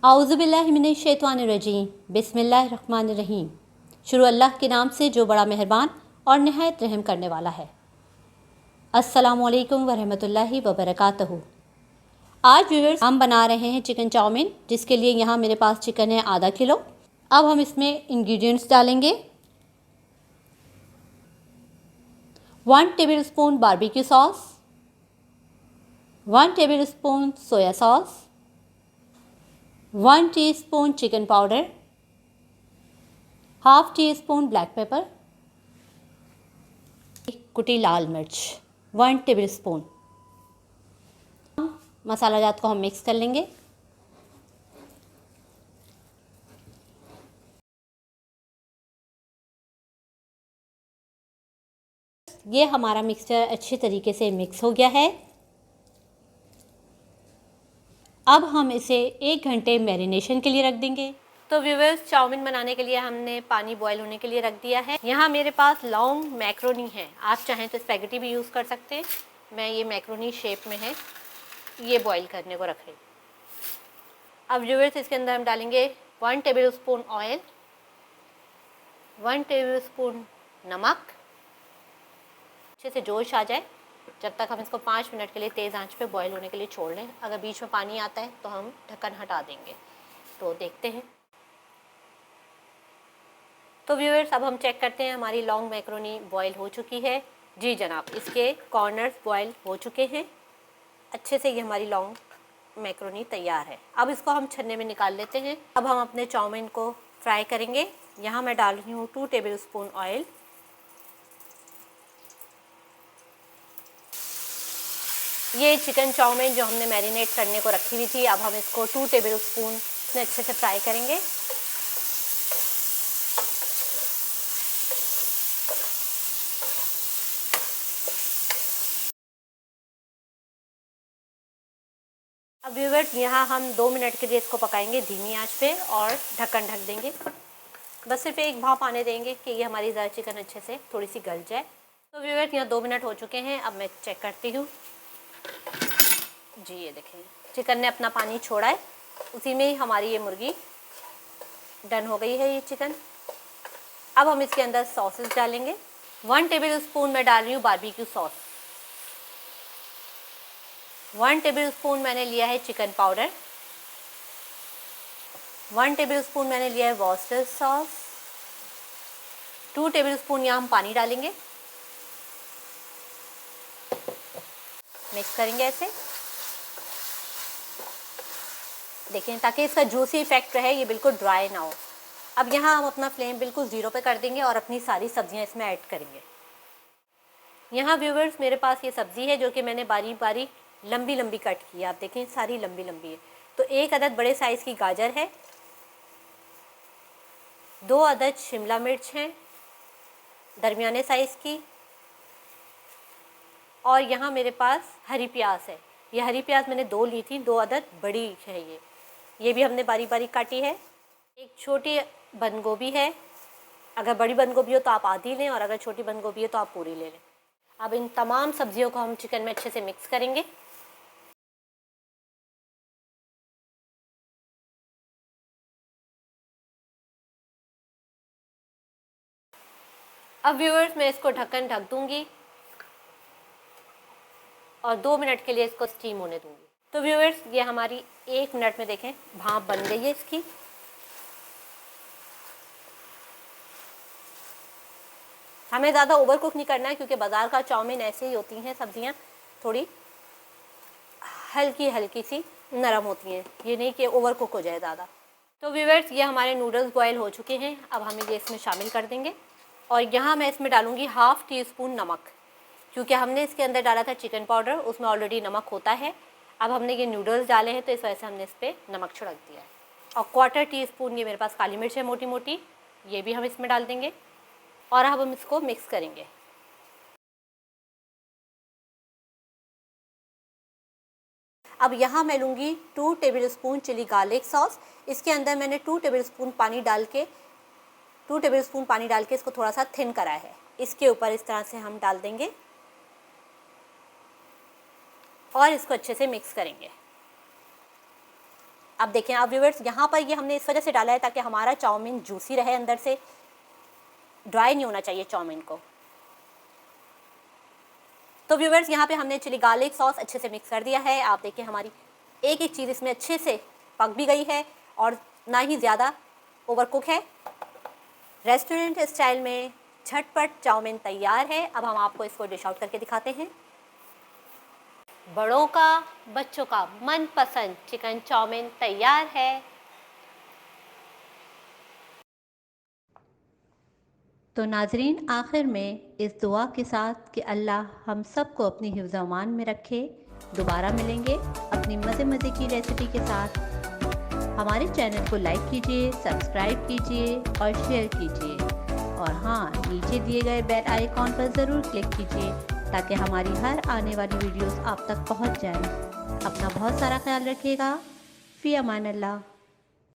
आउज़ुबिल्लाहि मिनश्शैतानिर्रजीम बिस्मिल्लाहिर्रहमानिर्रहीम। शुरू अल्लाह के नाम से जो बड़ा मेहरबान और नहायत रहम करने वाला है। अस्सलामु अलैकुम वरहमतुल्लाहि वबरकातुहू। आज व्यूअर्स हम बना रहे हैं चिकन चाउमीन, जिसके लिए यहाँ मेरे पास चिकन है आधा किलो। अब हम इसमें इंग्रेडिएंट्स डालेंगे। 1 table spoon barbecue sauce, 1 table spoon soya sauce, 1 teaspoon chicken powder, half tea spoon black pepper, कुटी लाल मिर्च 1 टेबल स्पून। मसाला जात को हम मिक्स कर लेंगे। ये हमारा मिक्सचर अच्छे तरीके से मिक्स हो गया है। अब हम इसे 1 घंटे मैरिनेशन के लिए रख देंगे। तो व्यूअर्स, चाउमीन बनाने के लिए हमने पानी बॉईल होने के लिए रख दिया है। यहाँ मेरे पास लॉन्ग मैक्रोनी है, आप चाहें तो स्पैगेटी भी यूज़ कर सकते हैं। मैं ये मैक्रोनी शेप में है, ये बॉईल करने को रख रही। अब व्यूअर्स, इसके अंदर हम डालेंगे 1 table spoon oil, 1 table spoon नमक। अच्छे से जोश आ जाए जब तक हम इसको 5 मिनट के लिए तेज़ आंच पे बॉईल होने के लिए छोड़ लें। अगर बीच में पानी आता है तो हम ढक्कन हटा देंगे। तो देखते हैं। तो व्यूअर्स, अब हम चेक करते हैं हमारी लॉन्ग मैक्रोनी बॉईल हो चुकी है। जी जनाब, इसके कॉर्नर्स बॉईल हो चुके हैं अच्छे से। ये हमारी लॉन्ग मैक्रोनी तैयार है। अब इसको हम छन्ने में निकाल लेते हैं। अब हम अपने चाउमीन को फ्राई करेंगे। यहाँ मैं डाल रही हूँ 2 टेबल स्पून ऑयल। ये चिकन चाउमीन जो हमने मैरिनेट करने को रखी हुई थी, अब हम इसको 2 टेबल स्पून में अच्छे से फ्राई करेंगे। अब व्यूअर्स, यहाँ हम 2 मिनट के लिए इसको पकाएंगे धीमी आंच पे और ढक्कन ढक देंगे। बस सिर्फ एक भाप आने देंगे कि ये हमारी ज़रा चिकन अच्छे से थोड़ी सी गल जाए। तो व्यूअर्स, यहाँ 2 मिनट हो चुके हैं। अब मैं चेक करती हूँ। जी ये देखें, चिकन ने अपना पानी छोड़ा है। उसी में ही हमारी ये मुर्गी डन हो गई है, ये चिकन। अब हम इसके अंदर सॉसेस डालेंगे। 1 टेबल स्पून मैं डाल रही हूँ बारबेक्यू सॉस, 1 टेबल स्पून मैंने लिया है चिकन पाउडर, 1 टेबल स्पून मैंने लिया है वॉर्सेस्टर सॉस, 2 टेबल स्पून यहाँ हम पानी डालेंगे। मिक्स करेंगे ऐसे, देखें, ताकि इसका जूसी इफेक्ट रहे, ये बिल्कुल ड्राई ना हो। अब यहाँ हम अपना फ्लेम बिल्कुल ज़ीरो पे कर देंगे और अपनी सारी सब्जियाँ इसमें ऐड करेंगे। यहाँ व्यूवर्स, मेरे पास ये सब्ज़ी है जो कि मैंने बारीक बारीक लंबी लंबी कट की है। आप देखें, सारी लंबी लंबी है। तो 1 अदद बड़े साइज़ की गाजर है, 2 अदद शिमला मिर्च हैं दरमियाने साइज़ की, और यहाँ मेरे पास हरी प्याज है। ये हरी प्याज मैंने 2 ली थी, 2 अदद बड़ी है ये भी हमने बारीक बारीक काटी है। एक छोटी बंद गोभी है, अगर बड़ी बंद गोभी हो तो आप आधी लें, और अगर छोटी बंद गोभी हो तो आप पूरी ले लें। अब इन तमाम सब्जियों को हम चिकन में अच्छे से मिक्स करेंगे। अब व्यूअर्स, मैं इसको ढक्कन ढक दूंगी और 2 मिनट के लिए इसको स्टीम होने दूंगी। तो व्यूअर्स, ये हमारी 1 मिनट में देखें भाप बन गई है इसकी। हमें ज़्यादा ओवर कुक नहीं करना है, क्योंकि बाज़ार का चाउमीन ऐसे ही होती हैं सब्जियां, थोड़ी हल्की हल्की सी नरम होती हैं। ये नहीं कि ओवर कुक हो जाए ज़्यादा। तो व्यूअर्स, ये हमारे नूडल्स बॉयल हो चुके हैं। अब हम ये इसमें शामिल कर देंगे, और यहाँ मैं इसमें डालूँगी हाफ़ टी स्पून नमक, क्योंकि हमने इसके अंदर डाला था चिकन पाउडर, उसमें ऑलरेडी नमक होता है। अब हमने ये नूडल्स डाले हैं तो इस वजह से हमने इस पर नमक छिड़क दिया है। और 1/4 टी स्पून ये मेरे पास काली मिर्च है मोटी मोटी, ये भी हम इसमें डाल देंगे, और अब हम इसको मिक्स करेंगे। अब यहाँ मैं लूँगी 2 tablespoon chilli garlic sauce. इसके अंदर मैंने 2 टेबल स्पून पानी डाल के इसको थोड़ा सा थिन करा है। इसके ऊपर इस तरह से हम डाल देंगे और इसको अच्छे से मिक्स करेंगे। अब देखें आप व्यूअर्स, यहाँ पर ये हमने इस वजह से डाला है ताकि हमारा चाउमीन जूसी रहे, अंदर से ड्राई नहीं होना चाहिए चाउमीन को। तो व्यूअर्स यहाँ पे हमने चिली गार्लिक सॉस अच्छे से मिक्स कर दिया है। आप देखिए हमारी एक एक चीज़ इसमें अच्छे से पक भी गई है और ना ही ज़्यादा ओवर कुक है। रेस्टोरेंट स्टाइल में झटपट चाउमीन तैयार है। अब हम आपको इसको डिश आउट करके दिखाते हैं। बड़ों का, बच्चों का मनपसंद चिकन चाउमीन तैयार है। तो नाजरीन, आखिर में इस दुआ के साथ कि अल्लाह हम सबको अपनी हिफ्ज़-ओ-अमान में रखे, दोबारा मिलेंगे अपनी मज़े की रेसिपी के साथ। हमारे चैनल को लाइक कीजिए, सब्सक्राइब कीजिए और शेयर कीजिए, और हाँ, नीचे दिए गए बेल आइकॉन पर ज़रूर क्लिक कीजिए ताकि हमारी हर आने वाली वीडियोस आप तक पहुंच जाएं। अपना बहुत सारा ख्याल रखिएगा। फ़ी अमान अल्लाह।